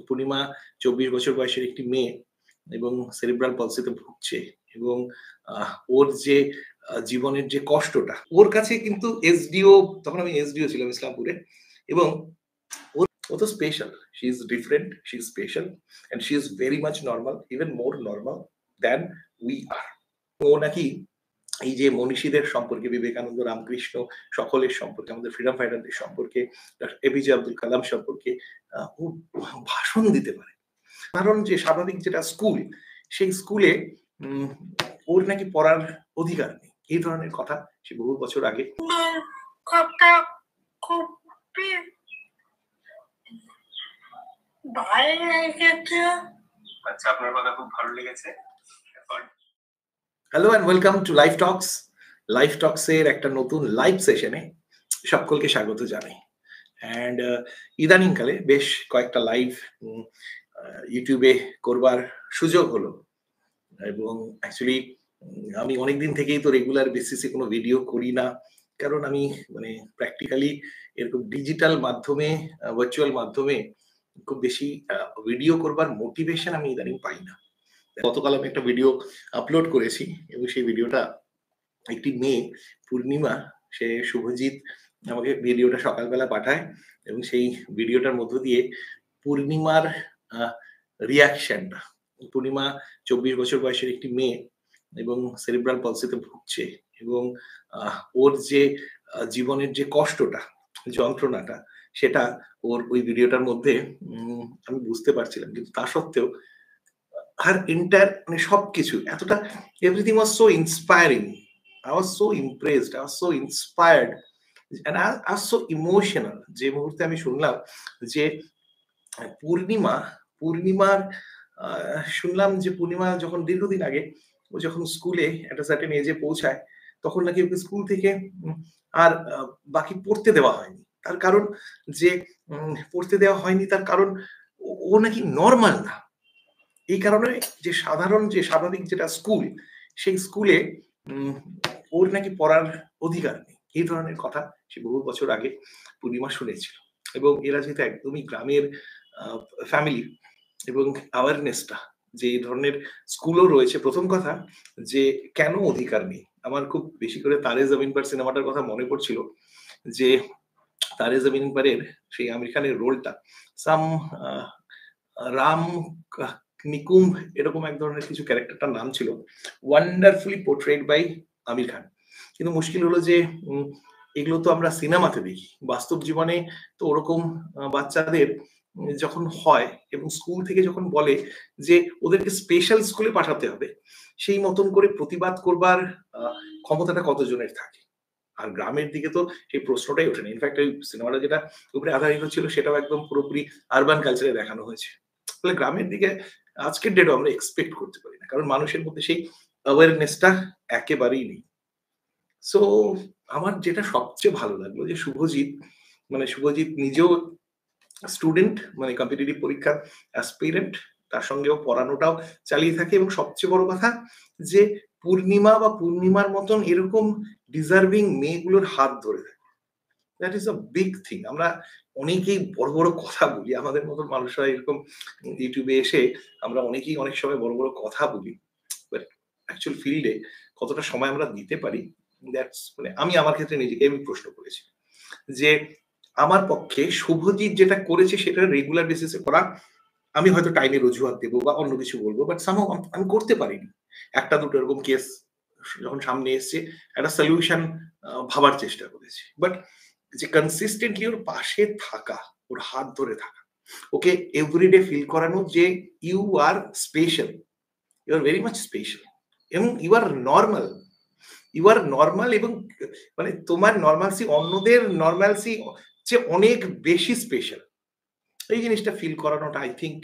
পূর্ণিমা ২৪ বছর বয়সের একটি মেয়ে এবং সেরিব্রাল পলসিতে ভুগছে এবং ওর যে জীবনের যে কষ্টটা, ওর কাছে কিন্তু এসডিও, তখন আমি এসডিও ছিলাম ইসলামপুরে, এবং ও তো special. She is different, she is special and she is very much normal, even more normal than we are. ও নাকি এই যে মনীষীদের সম্পর্কে, বিবেকানন্দ, রামকৃষ্ণ, সকলের সম্পর্কে, আমাদের ফ্রিডম ফাইটারদের সম্পর্কে, এপিজে আব্দুল কালাম সম্পর্কে ও ভাষণ দিতে পারে। কারণ যে স্বাভাবিক যেটা স্কুল, সেই স্কুলে ওর নাকি পড়ার অধিকার নেই, এই ধরনের কথা সে বহু বছর আগে। আচ্ছা, আপনার কথা খুব ভালো লেগেছে। Hello and welcome to live talks. Live talks এর একটা নতুন লাইভ সেশনে সকলকে স্বাগত জানাই। অ্যান্ড ইদানিংকালে বেশ কয়েকটা লাইভ ইউটিউবে করবার সুযোগ হলো, এবং অ্যাকচুয়ালি আমি অনেকদিন থেকেই তো রেগুলার বেসিসে কোনো ভিডিও করি না, কারণ আমি মানে প্র্যাকটিক্যালি এরকম ডিজিটাল মাধ্যমে, ভার্চুয়াল মাধ্যমে খুব বেশি ভিডিও করবার মোটিভেশন আমি ইদানিং পাই না। গতকাল আমি একটা ভিডিও আপলোড করেছি এবং সেই ভিডিওটা একটি মেয়ে পূর্ণিমা, সে শুভজিৎ আমাকে ভিডিওটা সকালবেলা পাঠায়, এবং সেই ভিডিওটার মধ্য দিয়ে পূর্ণিমার রিয়াকশনটা, পূর্ণিমা ২৪ বছর বয়সের একটি মেয়ে এবং সেরিব্রাল পলসিতে ভুগছে এবং ওর যে জীবনের যে কষ্টটা, যন্ত্রণাটা, সেটা ওর ওই ভিডিওটার মধ্যে আমি বুঝতে পারছিলাম। কিন্তু তা সত্ত্বেও her entire মানে সবকিছু এতটা, everything was so inspiring. I was so impressed, I was so inspired and I was so emotional. যে মুহূর্তে আমি শুনলাম যে পূর্ণিমার শুনলাম যে পূর্ণিমা যখন দীর্ঘদিন আগে ও যখন স্কুলে একটা সার্টেন এজে পৌঁছায়, তখন নাকি ওকে স্কুল থেকে আর বাকি পড়তে দেওয়া হয়নি। তার কারণ যে পড়তে দেওয়া হয়নি, তার কারণ ও নাকি নর্মাল না। এই কারণে যে সাধারণ যে স্বাভাবিক যেটা স্কুল, সেই স্কুলে ওর নাকি পড়ার অধিকার নেই, এই ধরনের কথা সে বহু বছর আগে পূর্ণিমা শুনেছিল। এবং এরা যেহেতু একদমই গ্রামের ফ্যামিলি, এবং অ্যাওয়ারনেসটা যে এই ধরনের স্কুলও রয়েছে। প্রথম কথা যে কেন অধিকার নেই, আমার খুব বেশি করে তারে জমিন পার সিনেমাটার কথা মনে পড়ছিল, যে তারে জমিন পারের সেই আমির খানের রোলটা সাম রাম নিকুম্ভ এরকম এক ধরনের কিছু ক্যারেক্টারটার নাম ছিল, ওয়ান্ডারফুলি পোর্ট্রেড বাই আমির খান। কিন্তু মুশকিল হলো যে এগুলো তো আমরা সিনেমাতে দেখি, বাস্তব জীবনে তো ওরকম বাচ্চাদের যখন হয় এবং স্কুল থেকে যখন বলে যে ওদেরকে স্পেশাল স্কুলে পাঠাতে হবে, সেই মতন করে প্রতিবাদ করবার ক্ষমতাটা কতজনের থাকে? আর গ্রামের দিকে তো সেই প্রশ্নটাই ওঠে না। ইনফ্যাক্ট ওই সিনেমাটা যেটা উপরে আধারিত ছিল, সেটাও একদম পুরোপুরি আরবান কালচারে দেখানো হয়েছে। ফলে গ্রামের দিকে আজকের ডেটও আমরা এক্সপেক্ট করতে পারি না, কারণ মানুষের মধ্যে সেই অ্যাওয়ারনেসটা একেবারেই নেই। সো আমার যেটা সবচেয়ে ভালো লাগলো যে শুভজিৎ নিজেও স্টুডেন্ট, মানে কম্পিটিটিভ পরীক্ষার অ্যাসপিরেন্ট, তার সঙ্গেও পড়ানোটাও চালিয়ে থাকে, এবং সবচেয়ে বড় কথা যে পূর্ণিমার মতন এরকম ডিজার্ভিং মেয়েগুলোর হাত ধরে থাকে। That is a big thing. আমরা অনেকেই বড় বড় কথা বলি, আমাদের মতন মানুষরা এরকম ইউটিউবে এসে আমরা অনেকেই অনেক সময় বড় বড় কথা বলি, বাট অ্যাকচুয়াল ফিল্ডে কতটা সময় আমরা দিতে পারি, দ্যাটস মানে আমি আমার ক্ষেত্রে নিজেকে আমি প্রশ্ন করেছি যে আমার পক্ষে শুভজিৎ যেটা করেছে সেটা রেগুলার বেসিসে করা, আমি হয়তো টাইমের অজুহাত দেবো বা অন্য কিছু বলবো, বাট সামহাউ আমি করতে পারিনি। একটা দুটো এরকম কেস যখন সামনে এসছে, একটা সলিউশন ভাবার চেষ্টা করেছি, বাট যে কনসিস্টেন্টলি ওর পাশে থাকা, ওর হাত ধরে থাকা, ওকে এভরিডে ফিল করানো যে you are special, you are very much special, এবং ইউ আর নর্মাল, এবং মানে তোমার নর্মালসি অন্যদের নর্মালসি যে অনেক বেশি স্পেশাল, এই জিনিসটা ফিল করানোটা আই থিঙ্ক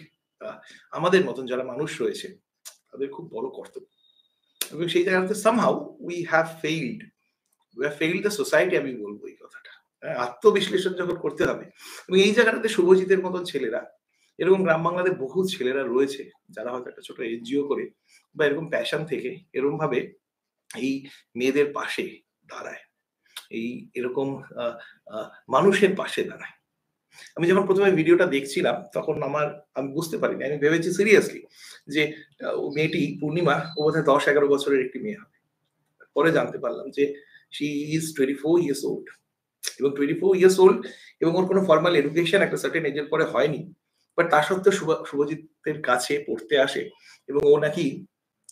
আমাদের মতন যারা মানুষ রয়েছে তাদের খুব বড় কর্তব্য। এবং সেই জায়গাতে somehow we have failed the society, আমি বলবো এই কথাটা। আত্মবিশ্লেষণ যখন করতে হবে, এবং এই জায়গাটাতে শুভজিতের মতন ছেলেরা, এরকম গ্রাম বাংলাতে বহু ছেলেরা রয়েছে যারা হয়তো একটা ছোট এনজিও করে বা এরকম প্যাশন থেকে এরকম ভাবে এই মেয়েদের পাশে দাঁড়ায়, এই এরকম মানুষের পাশে দাঁড়ায়। আমি যখন প্রথমে ভিডিওটা দেখছিলাম তখন আমি বুঝতে পারিনি। আমি ভেবেছি সিরিয়াসলি যে ও মেয়েটি পূর্ণিমা ও বোধহয় ১০-১১ বছরের একটি মেয়ে হবে। পরে জানতে পারলাম যে শি ইজ 24 ইয়ার্স ওল্ড এবং 24 ইয়ার্স ওল্ড এবং ওর কোনো ফরমাল এডুকেশন একটা সার্টেন এজের পরে হয়নি। বাট তা সত্ত্বেও শুভজিতের কাছে পড়তে আসে এবং ও নাকি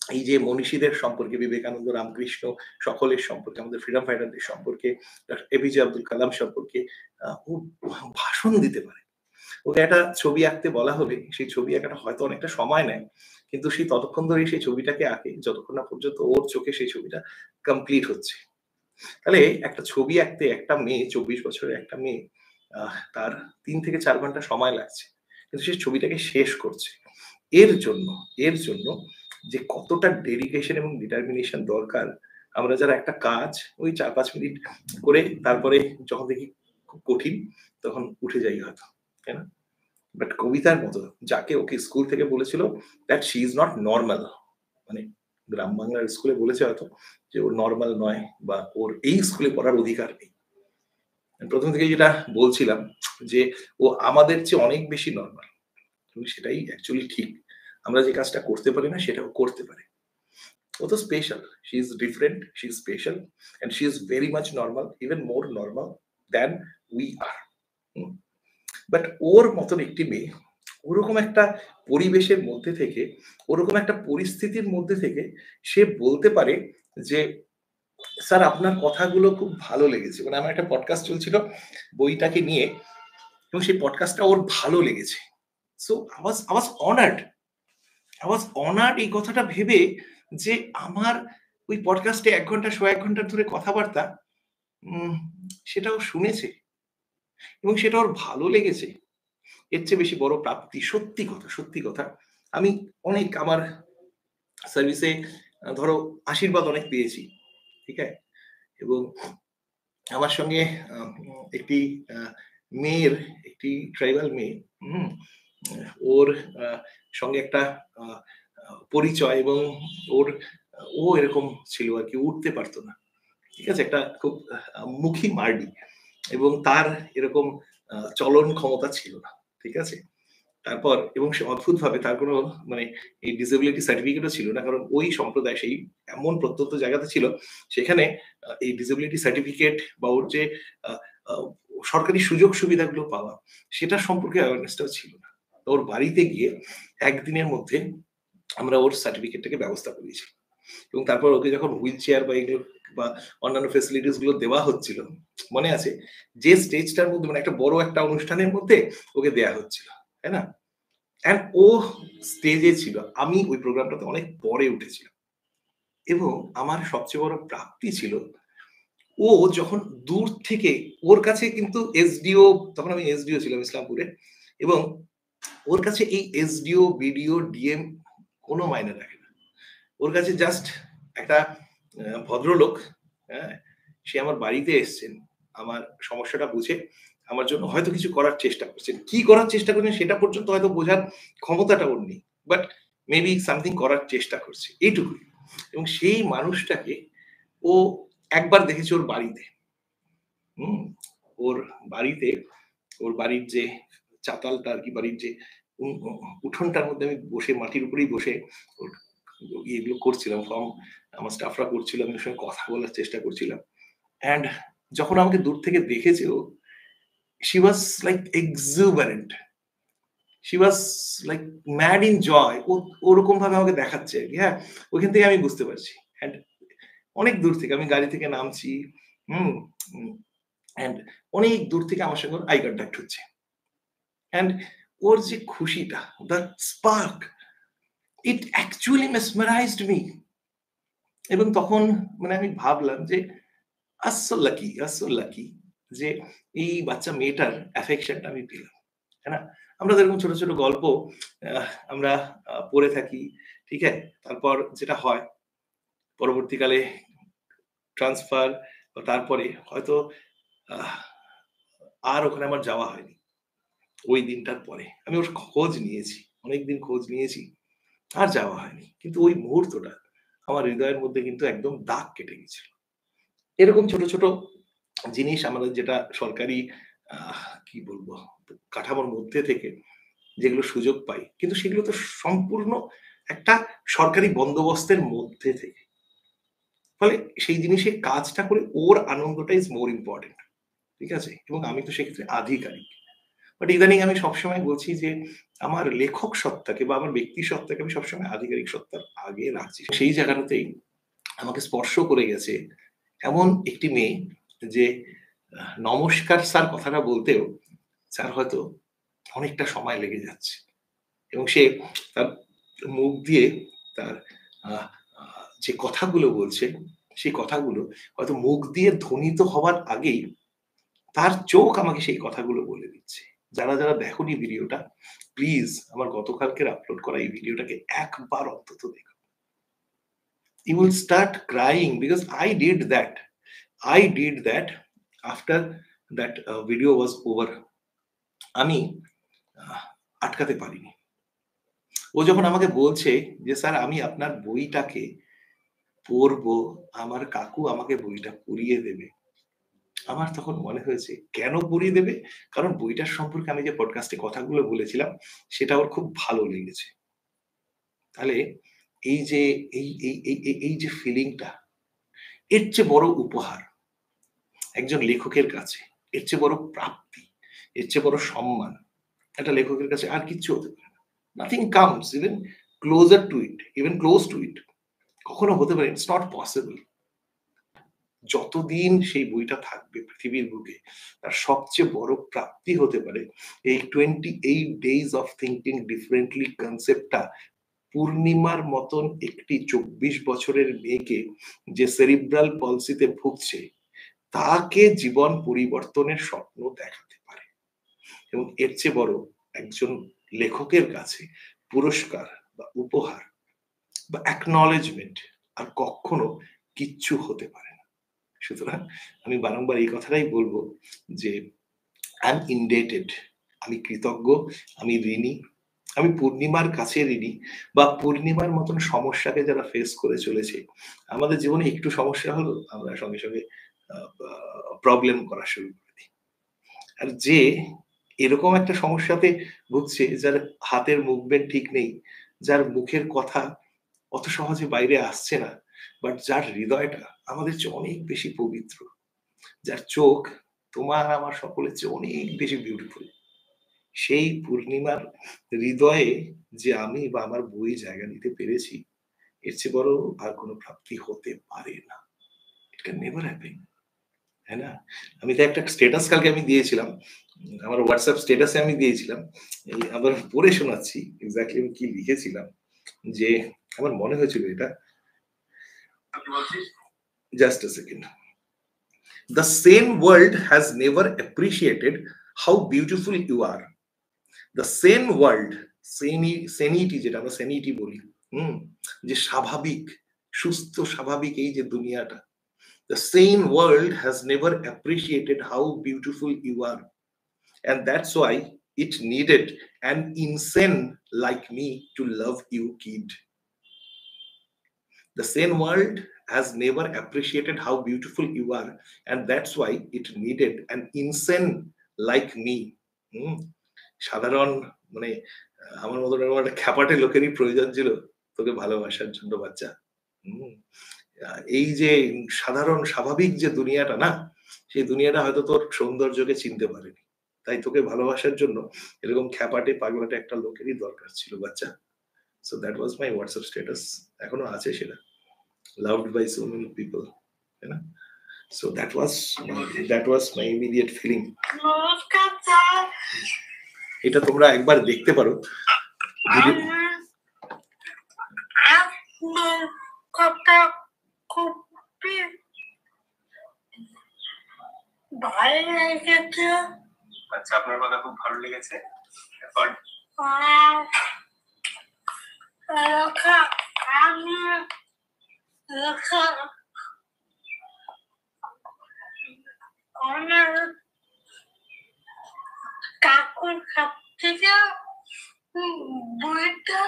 এই যে মনীষীদের সম্পর্কে বিবেকানন্দ, রামকৃষ্ণ সকলের সম্পর্কে, আমাদের ফ্রিডম ফাইটারদের সম্পর্কে, এপিজে আব্দুল কালাম সম্পর্কে ও ভাষণ দিতে পারে। ওকে একটা ছবি আঁকতে বলা হলে সেই ছবি আঁকাটা হয়তো অনেকটা সময় নেয়। কিন্তু সে ততক্ষণ ধরেই সেই ছবিটাকে আঁকে যতক্ষণ না পর্যন্ত ওর চোখে সেই ছবিটা কমপ্লিট হচ্ছে। তাহলে একটা ছবি আঁকতে একটা মেয়ে ২৪ বছরের একটা মেয়ে তার ৩ থেকে ৪ ঘন্টা সময় লাগছে। কিন্তু সে ছবিটাকে শেষ করছে। এর জন্য এর জন্য যে কতটা ডেডিকেশন এবং ডিটারমিনেশন দরকার, আমরা যারা একটা কাজ ওই ৪-৫ মিনিট করে তারপরে যখন দেখি খুব কঠিন তখন উঠে যাই হয়তো। তাই না? বাট কবিতার মতো যাকে ওকে স্কুল থেকে বলেছিল that she is not normal, মানে গ্রাম বাংলার স্কুলে বলেছে হয়তো যে ও নরমাল নয় বা ওর এই স্কুলে পড়ার অধিকার নেই। প্রথম থেকে যেটা বলছিলাম যে ও আমাদের চেয়ে অনেক বেশি নরমাল এবং সেটাই অ্যাকচুয়ালি ঠিক। আমরা যে কাজটা করতে পারি না সেটাও করতে পারে। ও তো special. She is different, she is special and she is very much normal, even more normal than we are. But ওর মতন একটি মেয়ে ওরকম একটা পরিবেশের মধ্যে থেকে, ওরকম একটা পরিস্থিতির মধ্যে থেকে সে বলতে পারে যে, "স্যার আপনার কথাগুলো খুব ভালো লেগেছে।" মানে আমার একটা পডকাস্ট চলছিল বইটাকে নিয়ে এবং সেই পডকাস্টটা ওর ভালো লেগেছে। So I was honored. I was honored এই কথাটা ভেবে যে আমার ওই পডকাস্টে ১ ঘন্টা, সোয়া ১ ঘন্টা ধরে কথাবার্তা উম সেটা ও শুনেছে এবং সেটা ওর ভালো লেগেছে। এর চেয়ে বেশি বড় প্রাপ্তি সত্যি কথা, সত্যি কথা। আমি অনেক আমার সার্ভিসে ধরো আশীর্বাদ অনেক পেয়েছি। ঠিক আছে? এবং আমার সঙ্গে আ একটি আ মেয়ের একটি ট্রাইবাল মেয়ে, হুম? ওর আ সঙ্গে একটা আ আ পরিচয় এবং ওর ও এরকম ছিল আরকি, উঠতে পারত না। ঠিক আছে? একটা খুব মুখী মারডি এবং তার এরকম চলন ক্ষমতা ছিল না। ঠিক আছে? তারপর এবং সে অদ্ভুতভাবে তার কোনো মানে এই ডিসেবিলিটি সার্টিফিকেটও ছিল না। কারণ ওই সম্প্রদায় সেই এমন প্রত্যন্ত জায়গাতে ছিল, সেখানে এই ডিসেবিলিটি সার্টিফিকেট বা ওর যে আ আ সরকারি সুযোগ সুবিধাগুলো পাওয়া, সেটার সম্পর্কে অ্যাওয়ারনেস টাও ছিল না। তো ওর বাড়িতে গিয়ে একদিনের মধ্যে আমরা ওর সার্টিফিকেটটাকে ব্যবস্থা করিয়েছি। এবং তারপর ওকে যখন হুইল চেয়ার বা এগুলো বা অন্যান্য ফেসিলিটিস গুলো দেওয়া হচ্ছিল, মনে আছে? যে স্টেজটার মধ্যে মানে একটা বড় একটা অনুষ্ঠানের মধ্যে ওকে দেয়া হচ্ছিল। তাই না? অ্যান্ড ও স্টেজে ছিল। আমি ওই প্রোগ্রামটাতে অনেক পরে উঠেছিলাম। এবং আমার সবচেয়ে বড় প্রাপ্তি ছিল ও যখন দূর থেকে ওর কাছে কিন্তু এসডিও, তখন আমি এসডিও ছিলাম ইসলামপুরে এবং ওর কাছে এই এসডিও, বিডিও, ডিএম কোনো মাইনে রাখে না। ওর কাছে জাস্ট একটা ভদ্রলোক, হ্যাঁ? সে আমার বাড়িতে এসছেন। আমার সমস্যাটা বুঝে আমার জন্য হয়তো কিছু করার চেষ্টা করছেন। কি করার চেষ্টা করছেন সেটা পর্যন্ত হয়তো বোঝার ক্ষমতাটা ওর নেই। বাট মেবি সামথিং করার চেষ্টা করছে। এইটুকুই। এবং সেই মানুষটাকে ও একবার দেখেছে ওর বাড়িতে। হুম? ওর বাড়িতে, ওর বাড়ির যে চাতালটা আরকি, বাড়ির যে উ উ উঠোনটার মধ্যে আমি বসে মাটির উপরেই বসে ওর ইয়েগুলো করছিলাম, আমার স্টাফরা করছিল, আমি ওর সঙ্গে কথা বলার চেষ্টা করছিলাম। অ্যান্ড যখন আমাকে দূর থেকে দেখেছে ও, she was like exuberant. She was like mad in joy. ও ওরকম ভাবে আমাকে দেখাচ্ছে আরকি, হ্যাঁ? ওইখান থেকে আমি বুঝতে পারছি। অ্যান্ড অনেক দূর থেকে আমি গাড়ি থেকে নামছি, হুম? উম অ্যান্ড অনেক দূর থেকে আমার সঙ্গে ওর আই কনট্যাক্ট হচ্ছে। অ্যান্ড ওর যে খুশিটা, that spark, it actually mesmerized me. এবং তখন মানে আমি ভাবলাম যে আস সো লাকি যে এই বাচ্চা মেয়েটার অ্যাফেকশন টা আমি পেলাম। তাই না? আমরা তো এরকম ছোট, ছোট গল্প আমরা পড়ে থাকি। ঠিক আছে? তারপর যেটা হয় পরবর্তীকালে ট্রান্সফার বা তারপরে হয়তো আহ আর ওখানে আমার যাওয়া হয়নি। ওই দিনটার পরে। আমি ওর খোঁজ নিয়েছি। অনেকদিন খোঁজ নিয়েছি। আর যাওয়া হয়নি। কিন্তু ওই মুহূর্তটা আমার হৃদয়ের মধ্যে কিন্তু একদম দাগ কেটে গেছিল। এরকম ছোট, ছোট জিনিস আমাদের যেটা সরকারি কি বলবো? কাঠামোর মধ্যে থেকে যেগুলো সুযোগ পাই, কিন্তু সেগুলো তো সম্পূর্ণ একটা সরকারি বন্দোবস্তের মধ্যে থেকে। ফলে সেই জিনিসে কাজটা করে ওর আনন্দটা ইজ মোর ইম্পর্টেন্ট। ঠিক আছে? এবং আমি তো সেক্ষেত্রে আধিকারিক। বাট ইদানিং আমি সবসময় বলছি যে আমার লেখক সত্তাকে বা আমার ব্যক্তি সত্তাকে আমি সবসময় আধিকারিক সত্তার আগে রাখছি। সেই জায়গাটাতেই আমাকে স্পর্শ করে গেছে এমন একটি মেয়ে যে নমস্কার স্যার কথাটা বলতেও স্যার হয়তো অনেকটা সময় লেগে যাচ্ছে। এবং সে তার মুখ দিয়ে তার যে কথাগুলো বলছে, সেই কথাগুলো হয়তো মুখ দিয়ে ধ্বনিত হওয়ার আগেই তার চোখ আমাকে সেই কথাগুলো বলে দিচ্ছে। যারা দেখোনি ভিডিওটা, প্লিজ আমার গতকালকের আপলোড করা এই ভিডিওটাকে একবার অন্তত দেখো। You will start crying because I did that. I did that after that video was over. আমি আটকাতে পারিনি। ও যখন আমাকে বলছে যে, "স্যার আমি আপনার বইটাকে পড়বো, আমার কাকু আমাকে বইটা পড়িয়ে দেবে।" আমার তখন মনে হয়েছে কেন পড়িয়ে দেবে? কারণ বইটার সম্পর্কে আমি যে পডকাস্টে কথাগুলো বলেছিলাম সেটা ওর খুব ভালো লেগেছে। তাহলে এই যে এই যে ফিলিংটা, এর চেয়ে বড় উপহার একজন লেখকের কাছে, এর চেয়ে বড় প্রাপ্তি, এর চেয়ে বড় সম্মান একটা লেখকের কাছে আর কিচ্ছু হতে পারে না। Nothing comes even closer to it, even close to it. কখনো হতে পারে, it's not possible. যতদিন সেই বইটা থাকবে পৃথিবীর বুকে, তার সবচেয়ে বড় প্রাপ্তি হতে পারে এই 28 days of thinking differently কনসেপ্টটা পূর্ণিমার মতন একটি 24 বছরের মেয়েকে যে সেরিব্রাল পলসিতে ভুগছে, তাকে জীবন পরিবর্তনের স্বপ্ন দেখাতে পারে। এবং এর চেয়ে বড় একজন লেখকের কাছে পুরস্কার বা উপহার বা অ্যাকনলেজমেন্ট আর কখনো কিচ্ছু হতে পারে না। সুতরাং আমি বারংবার এই কথাটাই বলবো যে আই এম ইনডেটেড, আমি কৃতজ্ঞ, আমি ঋণী, আমি পূর্ণিমার কাছে ঋণী বা পূর্ণিমার মতন সমস্যাকে যারা ফেস করে চলেছে। আমাদের জীবনে একটু সমস্যা হলো আমরা সঙ্গে সঙ্গে প্রবলেম করা শুরু করে দিই। আর যে এরকম একটা সমস্যাতে ভুগছে, যার হাতের মুভমেন্ট ঠিক নেই, যার মুখের কথা অত সহজে বাইরে আসছে না, বাট যার হৃদয়টা আমাদের চেয়ে অনেক বেশি পবিত্র, যার চোখ তোমার আমার সকলের চেয়ে অনেক বেশি বিউটিফুল, সেই পূর্ণিমার হৃদয়ে যে আমি বা আমার বই জায়গা নিতে পেরেছি, এর চেয়ে বড় আর কোনো প্রাপ্তি হতে পারে না। It can never happen. তাই না? আমি তো একটা স্ট্যাটাস কালকে আমি দিয়েছিলাম। আমার WhatsApp স্ট্যাটাসে আমি দিয়েছিলাম। এই আবার পড়ে শোনাচ্ছি এক্সাক্টলি আমি কি লিখেছিলাম। যে আমার মনে হয়েছিল এটা। Just a second. The sane world has never appreciated how beautiful you are. The sane world, sanity যেটা আমরা sanity বলি, যে স্বাভাবিক, সুস্থ স্বাভাবিক এই যে দুনিয়াটা, the sane world has never appreciated how beautiful you are, and that's why it needed an insane like me to love you, kid. The sane world has never appreciated how beautiful you are, and that's why it needed an insane like me. সাধারণ মানে আমার মতন এরকম একটা খ্যাপাটে লোকেরই প্রয়োজন ছিল তোকে ভালোবাসার জন্য বাচ্চা। এই যে সাধারণ স্বাভাবিক যে দুনিয়াটা না, সেই দুনিয়াটা হয়তো তোর সৌন্দর্যকে চিনতে পারেনি। তাই তোকে ভালোবাসার জন্য এরকম খ্যাপাটে পাগলাটে একটা লোকেরই দরকার ছিল বাচ্চা। So that was my WhatsApp status. এখনো আছে সেটা। Loved by so many people. You know? So that was my immediate feeling. এটা তোমরা একবার দেখতে পারো। আচ্ছা, আপনার কথা খুব ভালো লেগেছে। কাকুর কাছ থেকে বইটা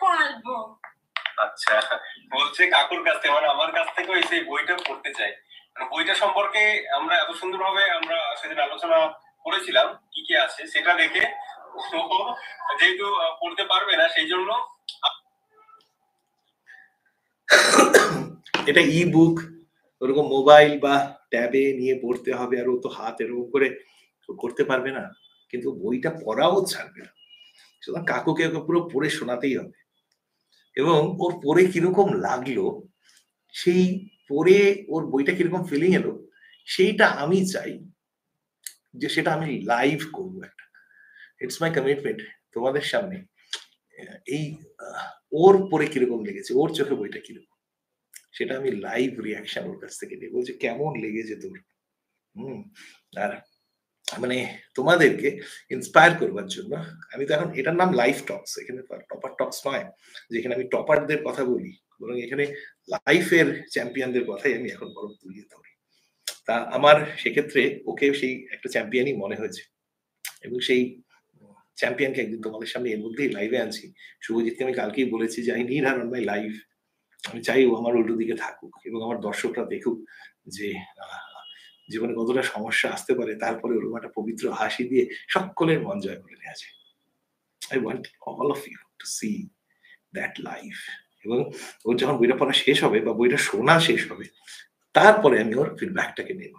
পড়বো। আচ্ছা, বলছে কাকুর কাছ থেকে, মানে আমার কাছ থেকে সেই বইটা পড়তে চাই। বইটা সম্পর্কে আমরা এত সুন্দরভাবে আমরা সেদিন আলোচনা করেছিলাম কি কি আছে সেটা দেখে ও যেহেতু পড়তে পারবে না সেই জন্য এটা ই বুক ওরকম মোবাইল বা ট্যাবে নিয়ে পড়তে হবে, আর ও তো হাত এরকম করে করতে পারবে না, কিন্তু বইটা পড়াও ছাড়বে না। সুতরাং কাকুকে ওকে পুরো পড়ে শোনাতেই হবে, এবং ওর পড়ে কিরকম লাগলো, সেই পড়ে ওর বইটা কিরকম ফিলিং এলো, সেইটা আমি চাই যে সেটা আমি লাইভ করবো একটা। ইটস মাই কমিটমেন্ট তোমাদের সামনে। এই ওর পড়ে কিরকম লেগেছে, ওর চোখে বইটা কিরকম, সেটা আমি লাইভ রিয়াকশন ওর কাছ থেকে নেবো যে কেমন লেগেছে তোর। হুম। আর মানে তোমাদেরকে ইন্সপায়ার করবার জন্য আমি তো এখন, এটার নাম লাইফ টক্স, এখানে টপার টক্স নয় যেখানে আমি টপারদের কথা বলি, বরং এখানে লাইফের চ্যাম্পিয়নদের কথাই আমি এখন বরং তুলিয়ে ধরি। তা আমার সেক্ষেত্রে ওকে সেই একটা চ্যাম্পিয়নই মনে হয়েছে, এবং সেই চ্যাম্পিয়নকে একদিন তোমাদের সামনে এর মধ্যেই লাইভে আনছি। শুভজিৎকে আমি কালকেই বলেছি যে I need her on my live. আমি চাই ও আমার উল্টো দিকে থাকুক এবং আমার দর্শকরা দেখুক যে জীবনে কতটা সমস্যা আসতে পারে, তারপরে ওরকম একটা পবিত্র হাসি দিয়ে সকলের মন জয় করে নেওয়া যায়। I want all of you to see that life. এবং ওর যখন বইটা পড়া শেষ হবে বা বইটা শোনা শেষ হবে, তারপরে আমি ওর ফিডব্যাকটাকে নেব।